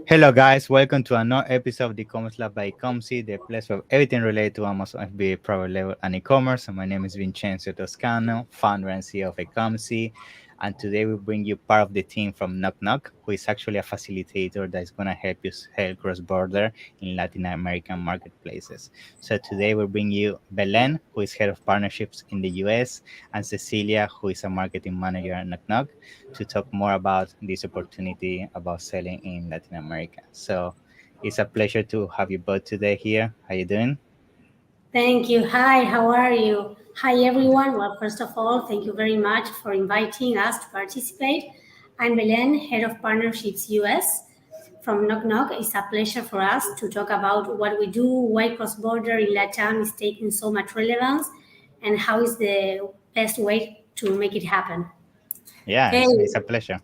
Hello, guys. Welcome to another episode of the e-commerce lab by ecommerce, the place of everything related to Amazon FBA private level and e-commerce. And my name is Vincenzo Toscano, founder and CEO of ecommerce. And today we bring you part of the team from NocNoc, who is actually a facilitator that is going to help you sell cross-border in Latin American marketplaces. So today we bring you Belen, who is head of partnerships in the US, and Cecilia, who is a marketing manager at NocNoc, to talk more about this opportunity about selling in Latin America. So it's a pleasure to have you both today here. How you doing? Thank you. Hi, how are you? Hi, everyone. Well, first of all, thank you very much for inviting us to participate. I'm Belen, Head of Partnerships US from NocNoc. It's a pleasure for us to talk about what we do, why cross-border in LATAM is taking so much relevance, and how is the best way to make it happen. Yeah, Hey, it's a pleasure.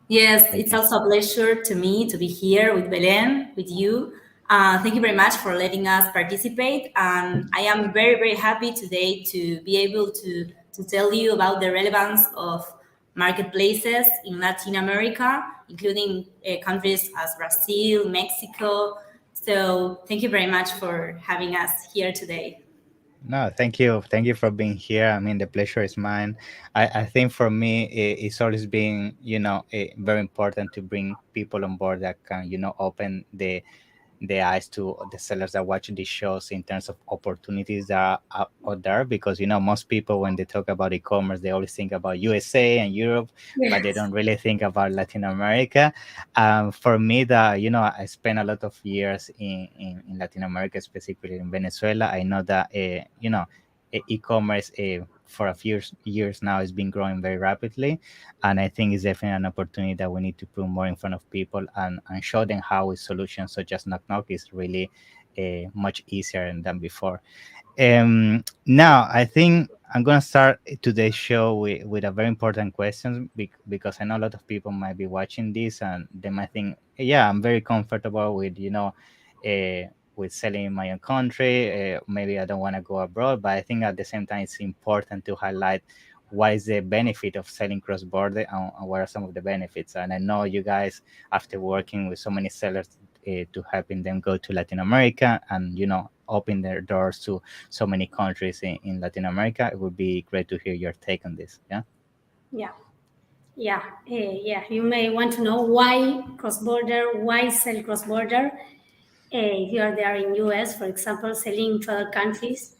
yes, Thank it's you. also a pleasure to me to be here with Belen, with you. Thank you very much for letting us participate. And I am very, very happy today to be able to tell you about the relevance of marketplaces in Latin America, including countries as Brazil, Mexico. So thank you very much for having us here today. No, thank you. Thank you for being here. I mean, the pleasure is mine. I think for me, it's always been, very important to bring people on board that can, open the eyes to the sellers that watch these shows in terms of opportunities that are out there, because most people, when they talk about e-commerce, they always think about USA and Europe, but they don't really think about Latin America. For me, that I spent a lot of years in Latin America, specifically in Venezuela. I know that e-commerce for a few years now has been growing very rapidly, and I think it's definitely an opportunity that we need to put more in front of people and show them how a solution such as NocNoc is really much easier than before. Now, I think I'm going to start today's show with a very important question, because I know a lot of people might be watching this and they might think, yeah, I'm very comfortable with selling in my own country. Maybe I don't want to go abroad, but I think at the same time it's important to highlight what is the benefit of selling cross-border, and what are some of the benefits. And I know you guys, after working with so many sellers to helping them go to Latin America and open their doors to so many countries in Latin America, it would be great to hear your take on this. Yeah. You may want to know why cross-border, why sell cross-border. If you are there in US, for example, selling to other countries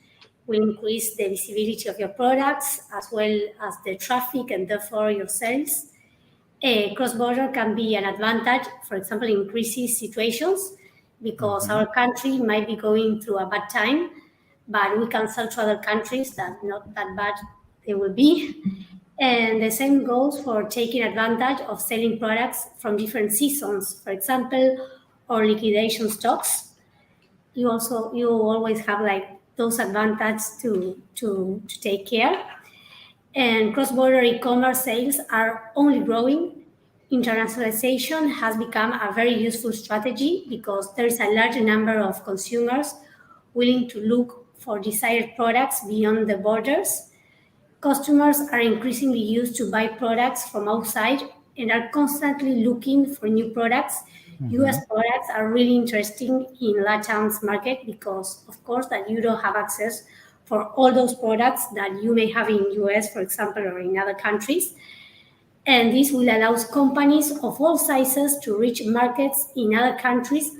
will increase the visibility of your products as well as the traffic and therefore your sales. Cross-border can be an advantage, for example, in crisis situations, because our country might be going through a bad time, but we can sell to other countries that not that bad they will be. And the same goes for taking advantage of selling products from different seasons, for example, or liquidation stocks. You always have like those advantages to take care. And cross-border e-commerce sales are only growing. Internationalization has become a very useful strategy because there is a large number of consumers willing to look for desired products beyond the borders. Customers are increasingly used to buy products from outside and are constantly looking for new products. US products are really interesting in LATAM's market because, of course, that you don't have access for all those products that you may have in US, for example, or in other countries. And this will allow companies of all sizes to reach markets in other countries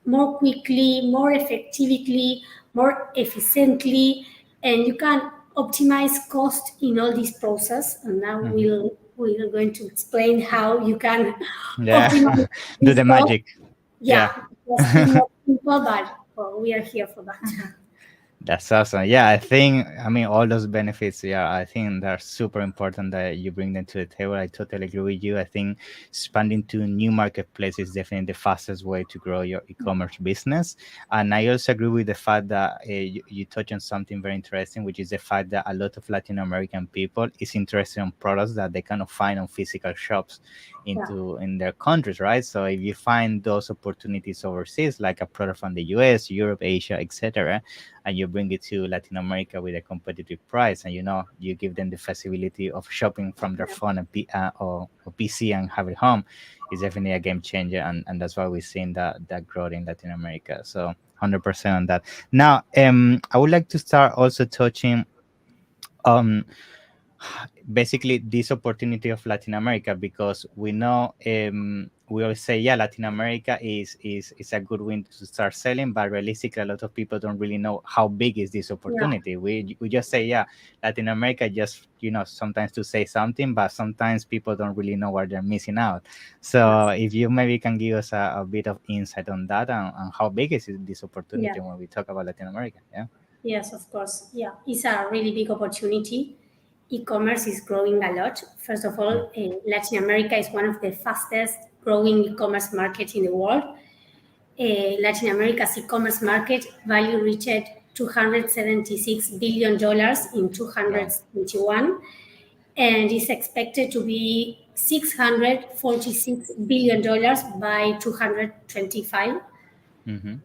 more quickly, more effectively, more efficiently, and you can optimize cost in all this process. And now we're going to explain how you can optimize Do this the cost. magic. Yeah, just be more simple, but well, we are here for that. That's awesome. Yeah, I mean, all those benefits, yeah, I think they're super important that you bring them to the table. I totally agree with you. I think expanding to new marketplaces is definitely the fastest way to grow your e-commerce business. And I also agree with the fact that you touch on something very interesting, which is the fact that a lot of Latin American people is interested in products that they cannot find on physical shops in their countries, right? So if you find those opportunities overseas, like a product from the US, Europe, Asia, etc., and you bring it to Latin America with a competitive price, and you give them the facility of shopping from their phone and or PC and have it home, is definitely a game changer, and that's why we're seeing that growth in Latin America. So 100% on that. Now, I would like to start also touching on basically this opportunity of Latin America, because we know, we always say, yeah, Latin America is a good win to start selling, but realistically a lot of people don't really know how big is this Yeah. opportunity. We just say, yeah, Latin America, just sometimes to say something, but sometimes people don't really know what they're missing out. So Yes. if you maybe can give us a bit of insight on that, and how big is this Yeah. opportunity when we talk about Latin America. Yeah. Yes, of course. Yeah, it's a really big opportunity. E-commerce is growing a lot. First of Mm. all, Latin America is one of the fastest growing e-commerce markets in the world. Latin America's e-commerce market value reached $276 billion in Wow. 2021 and is expected to be $646 billion by 2025. Mm-hmm.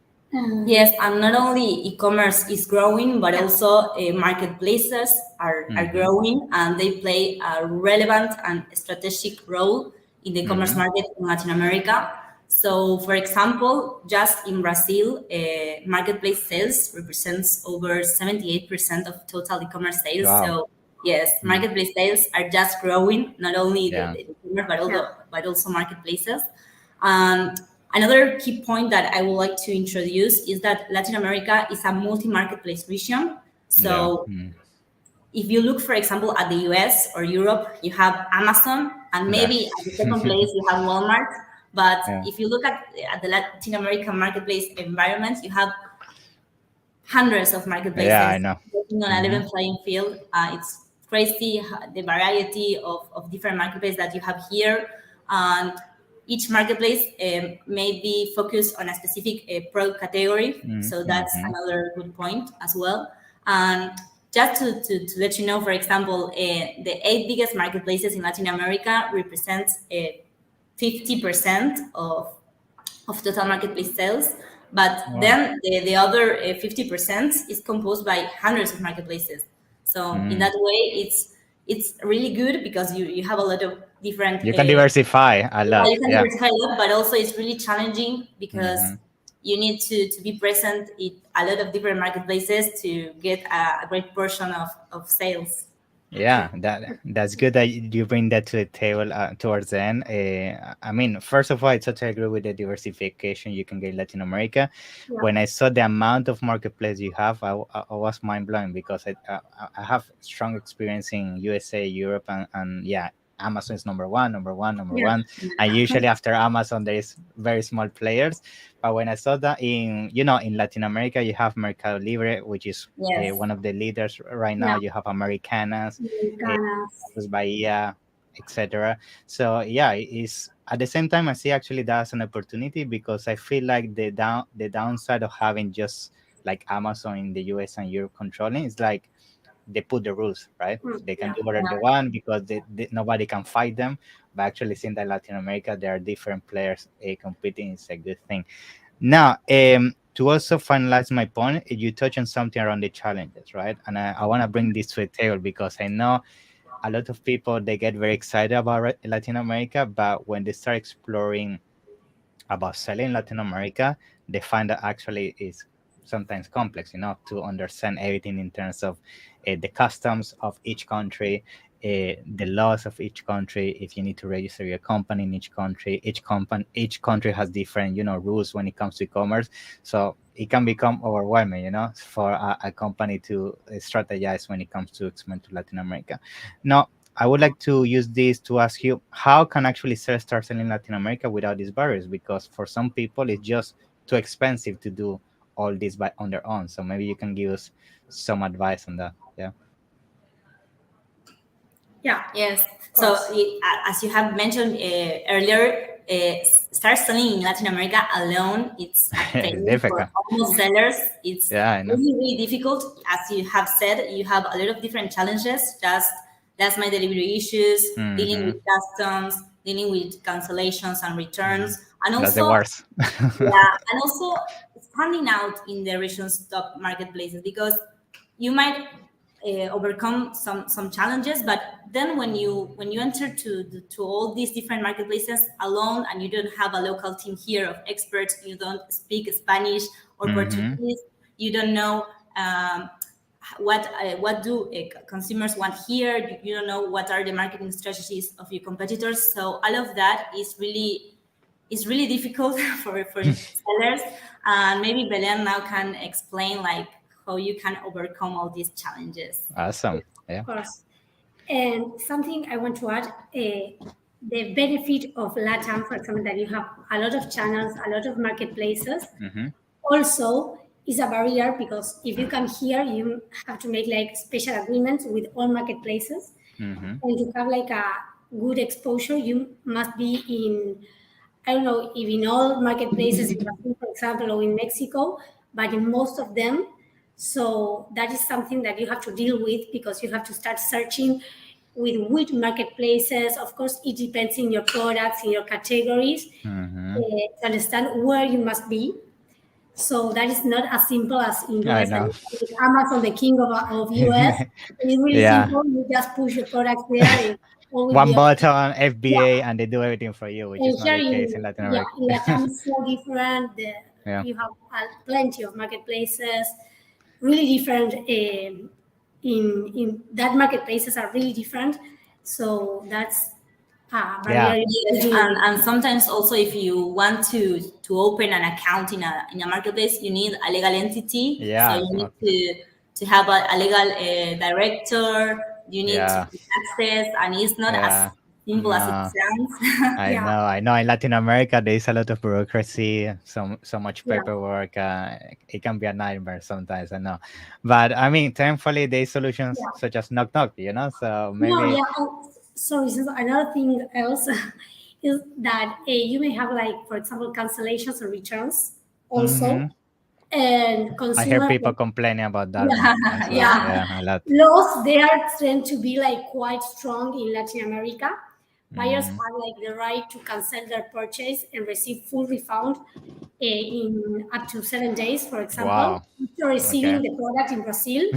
Yes, and not only e-commerce is growing, but Yeah, also marketplaces are Mm-hmm. growing, and they play a relevant and strategic role in the e-commerce Mm-hmm. market in Latin America. So, for example, just in Brazil, marketplace sales represents over 78% of total e-commerce sales. Wow. So, yes, Mm. marketplace sales are just growing, not only Yeah. the e-commerce, but yeah, also marketplaces. And another key point that I would like to introduce is that Latin America is a multi-marketplace region. Yeah. So Mm. if you look, for example, at the US or Europe, you have Amazon, and Yeah. maybe at the second place you have Walmart. But Yeah. if you look at the Latin American marketplace environment, you have hundreds of Yeah, I marketplaces know. working on a Mm-hmm. level playing field. It's crazy the variety of different marketplaces that you have here. And each marketplace may be focused on a specific product category. So that's Mm-hmm. another good point as well. And just to let you know, for example, the 8 biggest marketplaces in Latin America represent 50% of total marketplace sales. But Wow. then the other 50% is composed by hundreds of marketplaces. So in Mm. that way, it's really good because you have a lot of different. You can diversify a Yeah, lot. you can Yeah. diversify a lot, but also it's really challenging because Mm-hmm. you need to be present in a lot of different marketplaces to get a great portion of sales. Yeah, that's good that you bring that to the table towards the end. I mean, first of all, I totally agree with the diversification you can get in Latin America. yeah, When I saw the amount of marketplace you have, I was mind blown, because I have strong experience in USA, Europe, and yeah, Amazon is number one, number one, number yeah, one, and usually after Amazon there is very small players. But when I saw that in Latin America, you have Mercado Libre, which is Yes. one of the leaders right now. yeah. You have Americanas, eh, Americanas. Casas Bahia, etc. So yeah, it's at the same time I see actually that as an opportunity, because I feel like the downside of having just like Amazon in the US and Europe controlling is like they put the rules, right? They can Yeah, do whatever they want, because nobody can fight them. But actually, seeing that Latin America, there are different players competing is a good thing. Now, to also finalize my point, you touch on something around the challenges, right? And I want to bring this to a table, because I know a lot of people, they get very excited about Latin America, but when they start exploring about selling Latin America, they find that actually is sometimes complex, to understand everything in terms of the customs of each country, the laws of each country. If you need to register your company in each country has different, rules when it comes to commerce. So it can become overwhelming, for a company to strategize when it comes to expand to Latin America. Now, I would like to use this to ask you, how can actually start selling in Latin America without these barriers? Because for some people, it's just too expensive to do all this on their own. So maybe you can give us some advice on that. Yeah. yeah, Yes. of So, course. as you have mentioned earlier, start selling in Latin America alone, it's a It's pain for difficult. almost sellers. It's Yeah, I know. really, really difficult. As you have said, you have a lot of different challenges. Just last mile delivery issues, dealing Mm-hmm. with customs, dealing with cancellations and returns, and That's the also, worst. yeah, and also standing out in the region's top marketplaces, because you might overcome some challenges. But then when you enter to all these different marketplaces alone, and you don't have a local team here of experts, you don't speak Spanish or Portuguese, you don't know what do consumers want here, you don't know what are the marketing strategies of your competitors. So all of that is really difficult for sellers. And maybe Belen now can explain like how you can overcome all these challenges. Awesome. Yeah. Of course. And something I want to add, the benefit of LATAM, for example, that you have a lot of channels, a lot of marketplaces, also is a barrier, because if you come here, you have to make like special agreements with all marketplaces. And to have like a good exposure, you must be in, I don't know if in all marketplaces in Brazil, for example, or in Mexico, but in most of them. So that is something that you have to deal with, because you have to start searching with which marketplaces. Of course, it depends in your products, in your categories, to understand where you must be. So that is not as simple as in I US. know. Like Amazon, the king of US, it's really simple. You just push your products there. And all will One be button, FBA, and they do everything for you, which is and not here the case in in, Latin yeah, America. in Latam is so different. Yeah. You have plenty of marketplaces, really different. In that marketplaces are really different. So that's a barrier. Yes, and sometimes also if you want to open an account in a marketplace, you need a legal entity. Yeah. So you need to have a legal director. You need to get access, and it's not as simple as it sounds. I know. In Latin America, there is a lot of bureaucracy, so much paperwork. It can be a nightmare sometimes. I know, but I mean, thankfully, there is solutions such as NocNoc. So maybe. No, sorry, so another thing else is that you may have, like, for example, cancellations or returns also. And I hear consumer people complaining about that one as well. A lot. laws there tend to be like quite strong in Latin America. Buyers have like the right to cancel their purchase and receive full refund in up to 7 days, for example, after receiving the product in Brazil,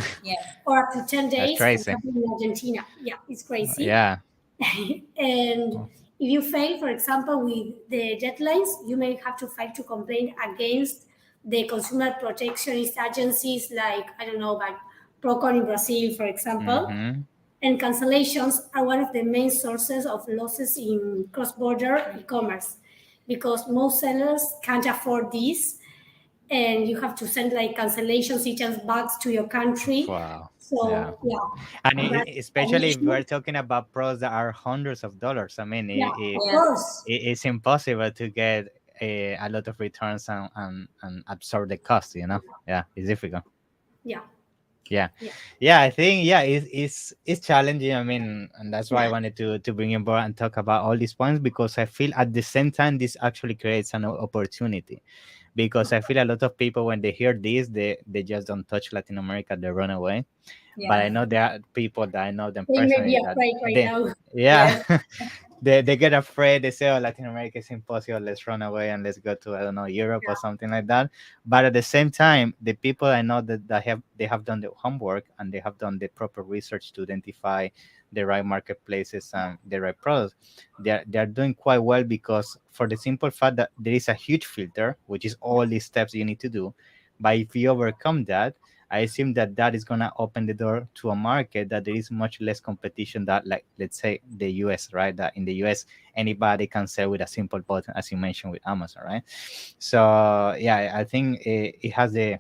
or up to 10 days, for example, in Argentina. Yeah, it's crazy. Yeah. And if you fail, for example, with the deadlines, you may have to file to complain against the consumer protectionist agencies, like, I don't know, like Procon in Brazil, for example. And cancellations are one of the main sources of losses in cross-border e-commerce, because most sellers can't afford this, and you have to send like cancellation items back to your country. Wow. So and especially if we're talking about products that are hundreds of dollars. I mean, of course, it's impossible to get a lot of returns and absorb the cost. Yeah, it's difficult. I think it's challenging. I mean, and that's why I wanted to bring you on board and talk about all these points, because I feel at the same time this actually creates an opportunity, because I feel a lot of people, when they hear this, they just don't touch Latin America, they run away. But I know there are people that I know them personally. They may be afraid now. They get afraid. They say, "Oh, Latin America is impossible. Let's run away and let's go to, I don't know, Europe or something like that." But at the same time, the people I know that they have done the homework and they have done the proper research to identify the right marketplaces and the right products, they are doing quite well, because for the simple fact that there is a huge filter, which is all these steps you need to do. But if you overcome that, I assume that is going to open the door to a market that there is much less competition, that, like, let's say the US, right? That in the US, anybody can sell with a simple button, as you mentioned with Amazon, right? So, I think it has the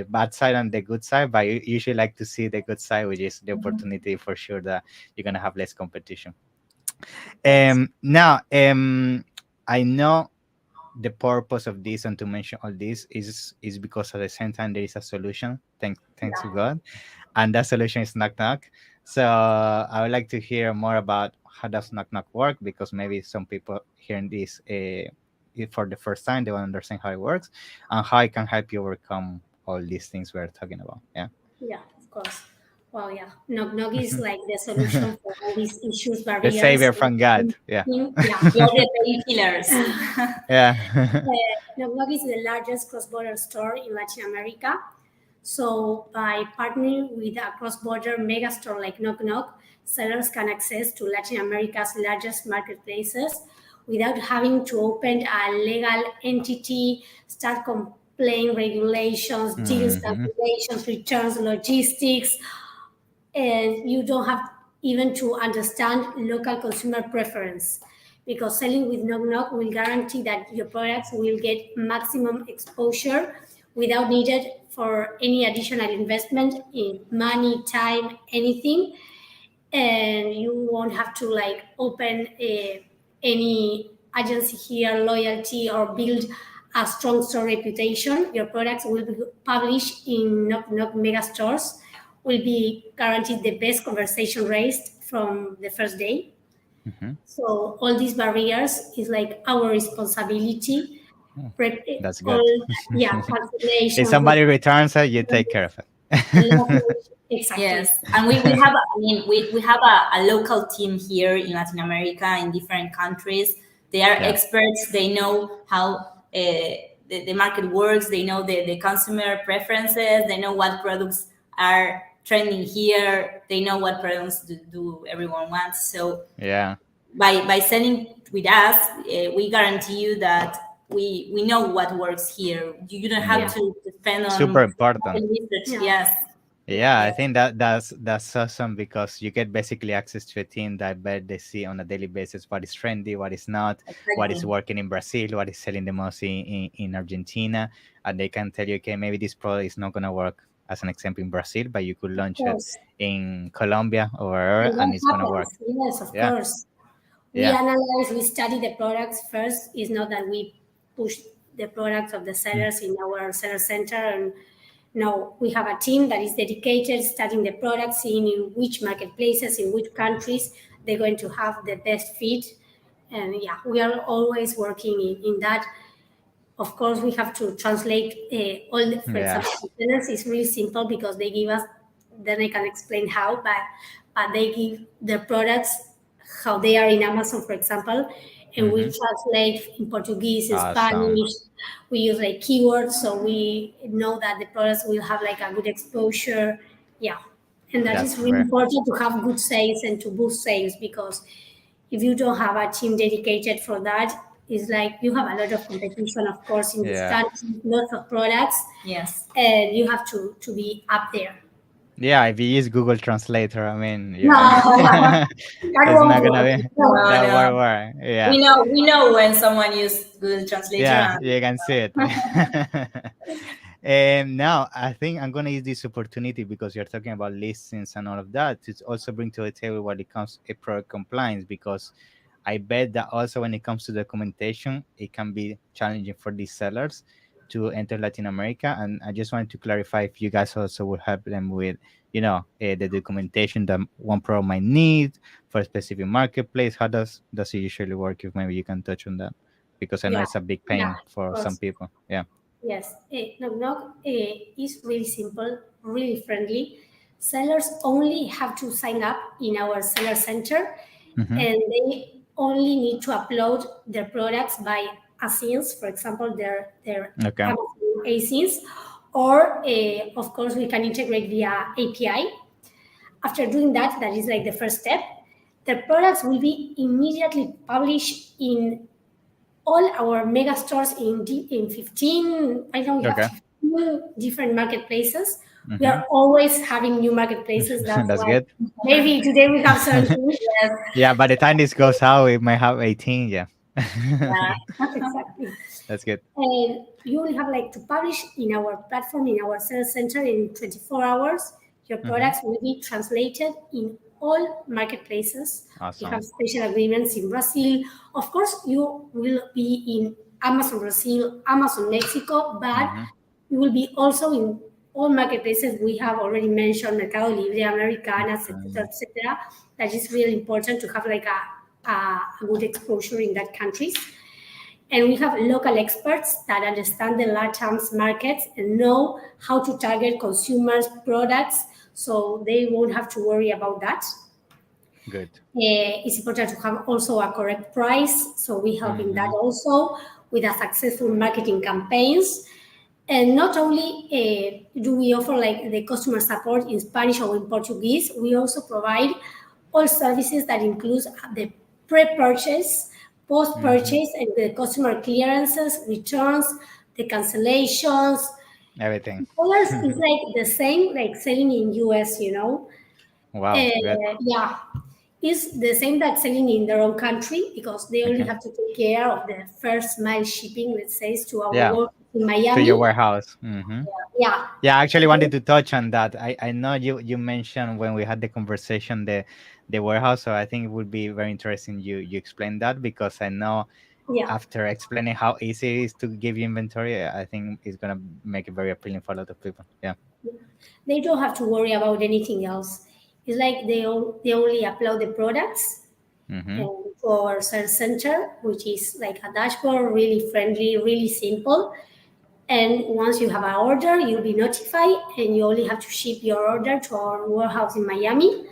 bad side and the good side, but you usually like to see the good side, which is the opportunity for sure that you're going to have less competition. Now, I know the purpose of this and to mention all this is because at the same time there is a solution, thanks to God, and that solution is NocNoc. So I would like to hear more about how does NocNoc work, because maybe some people hearing this for the first time, they will understand how it works and how it can help you overcome all these things we're talking about. Yeah, of course. Well, NocNoc is like the solution for all these issues, barriers. The savior from God. You're the pillars. NocNoc is the largest cross-border store in Latin America. So by partnering with a cross-border mega store like NocNoc, sellers can access to Latin America's largest marketplaces without having to open a legal entity, start complying regulations, deals, Mm-hmm. calculations, returns, logistics, and you don't have even to understand local consumer preference, because selling with NocNoc will guarantee that your products will get maximum exposure without needed for any additional investment in money, time, anything. And you won't have to like open any agency here, loyalty, or build a strong store reputation. Your products will be published in NocNoc mega stores, will be guaranteed the best conversation raised from the first day. Mm-hmm. So all these barriers is like our responsibility. That's good. All, yeah, If cancellations, somebody returns it, you take care of it. Yes, exactly. and we have, I mean, we have a local team here in Latin America, in different countries. They are Yeah. experts. They know how the market works. They know the consumer preferences. They know what products are trending here. They know what products do everyone wants. So Yeah. by selling with us, we guarantee you that we know what works here. You don't have Yeah. to depend Super on important. research. Yeah. Yes. Yeah, I Yes. think that's awesome because you get basically access to a team that bet they see on a daily basis what is trendy, what is not, what is Exactly. working in Brazil, what is selling the most in Argentina, and they can tell you, okay, maybe this product is not gonna work as an example in Brazil, but you could Of launch it course. in Colombia or wherever, And and that it's gonna work. happens. Yes, of Yeah, course. We yeah. analyze, we study the products first. It's not that we push the products of the Mm. sellers in our seller center. And no, we have a team that is dedicated, studying the products, seeing in which marketplaces, in which countries they're going to have the best fit. And yeah, we are always working in that. Of course, we have to translate all the, for Yeah. example, maintenance is really simple because they give us, then I can explain how, but they give the products how they are in Amazon, for example, and we Mm-hmm. translate in Portuguese, in Awesome. Spanish. We use like keywords, so we know that the products will have like a good exposure. Yeah, and that That's is really very. important to have good sales and to boost sales, because if you don't have a team dedicated for that, it's like you have a lot of competition, of course, in this Yeah. country, lots of products, Yes. and you have to be up there. Yeah, if you use Google Translator, I mean, No, yeah, that it's won't not gonna work. be No. No, that no. work. Yeah, We know when someone uses Google Translator yeah, and you can see it. And now I think I'm gonna use this opportunity because you're talking about listings and all of that to also bring to the table when it comes to product compliance, because I bet that also when it comes to documentation, it can be challenging for these sellers to enter Latin America. And I just wanted to clarify if you guys also would help them with, the documentation that one product might need for a specific marketplace. How does it usually work? If maybe you can touch on that, because I know Yeah, it's a big yeah, pain of for some course. people. Yeah. Yes, NocNoc is really simple, really friendly. Sellers only have to sign up in our seller center, Mm-hmm. and they only need to upload their products by ASINs, for example, their Okay. Amazon ASINs, or of course we can integrate via API. After doing that, that is like the first step. The products will be immediately published in all our mega stores in 15, I know we have Okay. 15 different marketplaces. We Mm-hmm. are always having new marketplaces. That's That's why good. maybe today we have 17. Yes, Yeah, by the time this goes out, it might have 18. Yeah. yeah. exactly. That's good. And you will have like to publish in our platform, in our sales center in 24 hours. Your Mm-hmm. products will be translated in all marketplaces. We have Awesome. special agreements in Brazil. Of course, you will be in Amazon Brazil, Amazon Mexico, but Mm-hmm. you will be also in all marketplaces we have already mentioned, Mercado Libre, Americanas, etc., Um, etc. That is really important to have like a good exposure in that countries. And we have local experts that understand the LATAM's markets and know how to target consumers' products, so they won't have to worry about that. good. It's important to have also a correct price, so we help in that Mm-hmm. also with a successful marketing campaigns. And not only do we offer like the customer support in Spanish or in Portuguese, we also provide all services that includes the pre-purchase, Hmm. post-purchase, and the customer clearances, returns, the cancellations. Everything. Dollars is like the same like selling in US, you know. Wow, good. Yeah, is the same that selling in their own country because they only Okay. have to take care of the first mile shipping, let's say, to our Yeah, work in to your Miami. warehouse. Hmm. Yeah. Yeah, I actually wanted to touch on that. I know you mentioned when we had the conversation the warehouse, so I think it would be very interesting you explain that because I know Yeah. after explaining how easy it is to give you inventory, I think it's gonna make it very appealing for a lot of people. Yeah. They don't have to worry about anything else. It's like they only upload the products Mm-hmm. to our sales center, which is like a dashboard, really friendly, really simple. And once you have an order, you'll be notified, and you only have to ship your order to our warehouse in Miami.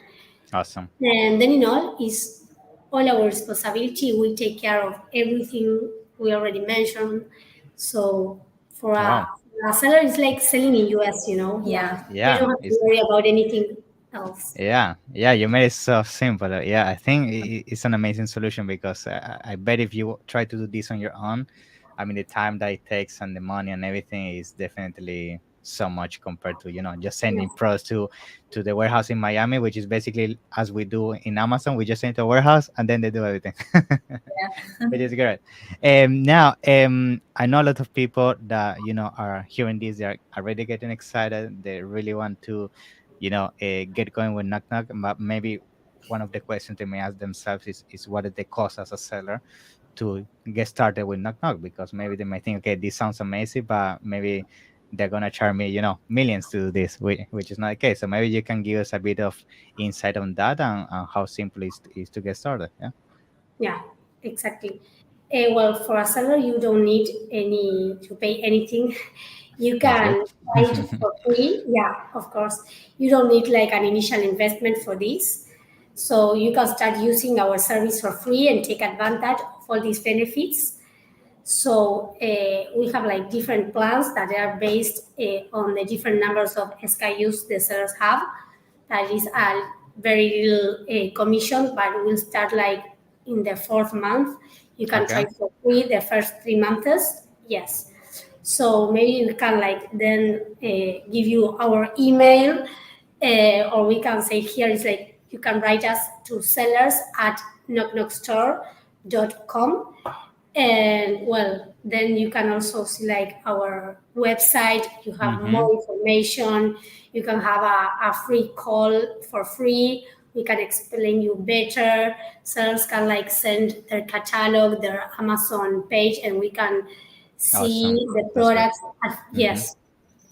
Awesome. And then in all is all our responsibility. We take care of everything we already mentioned. So Wow. for a seller, it's like selling in US, you know. Yeah, Yeah. they Yeah. don't have to It's worry about anything else. yeah. You made it so simple. Yeah, I think it's an amazing solution because I bet if you try to do this on your own, I mean the time that it takes and the money and everything is definitely so much compared to just sending Yes. pros to the warehouse in Miami, which is basically as we do in Amazon. We just send to a warehouse and then they do everything. Which is great. Now, I know a lot of people that are hearing this. They're already getting excited. They really want to, get going with knock knock. But maybe one of the questions they may ask themselves is what is the cost as a seller to get started with knock knock? Because maybe they might think, okay, this sounds amazing, but maybe they're gonna charge me, millions to do this, which is not the case. So maybe you can give us a bit of insight on that and how simple it is to get started. Yeah. Yeah, exactly. Well, for a seller, you don't need any to pay anything. You That's good. can try it for free. Yeah, of course. You don't need like an initial investment for this. So you can start using our service for free and take advantage of all these benefits. So we have like different plans that are based on the different numbers of SKUs the sellers have. That is a very little commission, but we'll start like in the fourth month. You can try Okay. for free the first 3 months. Yes. So maybe we can like then give you our email, or we can say here is like you can write us to sellers at knocknockstore.com. And well, then you can also see like our website. You have Mm-hmm. more information. You can have a free call for free. We can explain you better. Sellers can like send their catalog, their Amazon page, and we can Awesome. see the That's great. products. Mm-hmm. Yes,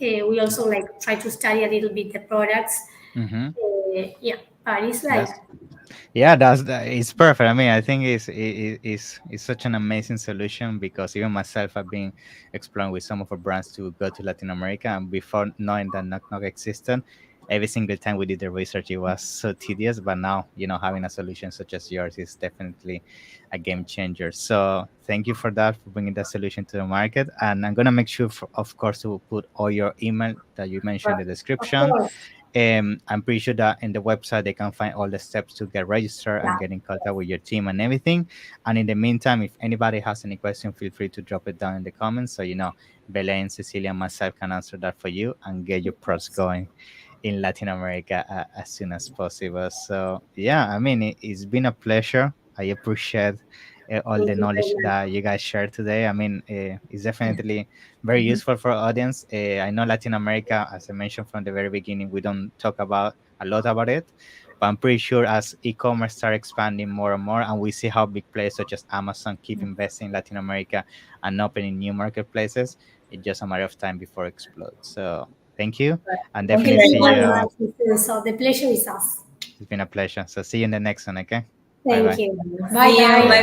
we also like try to study a little bit the products. Mm-hmm. Yeah, but it's like That's Yeah, it's perfect. I mean, I think it's such an amazing solution because even myself, I've been exploring with some of our brands to go to Latin America, and before knowing that Knock Knock existed, every single time we did the research, it was so tedious. But now, having a solution such as yours is definitely a game changer. So thank you for that, for bringing that solution to the market. And I'm gonna make sure, of course, to put all your email that you mentioned in the of description. course, I'm pretty sure that in the website they can find all the steps to get registered yeah, and get in contact with your team and everything. And in the meantime, if anybody has any question, feel free to drop it down in the comments. So Belen, Cecilia, and myself can answer that for you and get your pros going in Latin America as soon as possible. So yeah, I mean it's been a pleasure. I appreciate all thank the you very knowledge much. that you guys shared today. I mean, it's definitely very useful for our audience. I know Latin America, as I mentioned from the very beginning, we don't talk about a lot about it, but I'm pretty sure as e-commerce start expanding more and more, and we see how big players such as Amazon keep investing in Latin America and opening new marketplaces, it's just a matter of time before it explodes. So thank you, and Thank you definitely Thank very you see much. very you. much. So the pleasure is us. It's been a pleasure. So see you in the next one. Okay. Bye Thank bye. you. Bye See you. See bye. ya. Bye bye.